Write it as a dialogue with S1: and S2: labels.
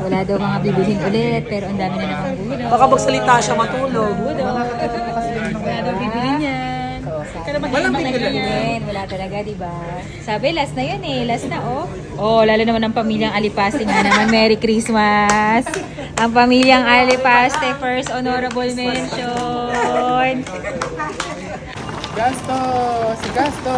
S1: Wala daw mga bibilhin ulit, pero ang dami na naman gulo.
S2: Baka magsalita siya matulog.
S1: Wala daw bibilhin yan.
S2: Walang bibilhin.
S1: Wala talaga, diba? Sabi, last na yun eh. Last na, oh. Oh, lalo naman ang pamilyang Alipaste nga naman. Merry Christmas! Ang pamilyang Alipaste, first honorable mention.
S3: Gasto! Si Gasto!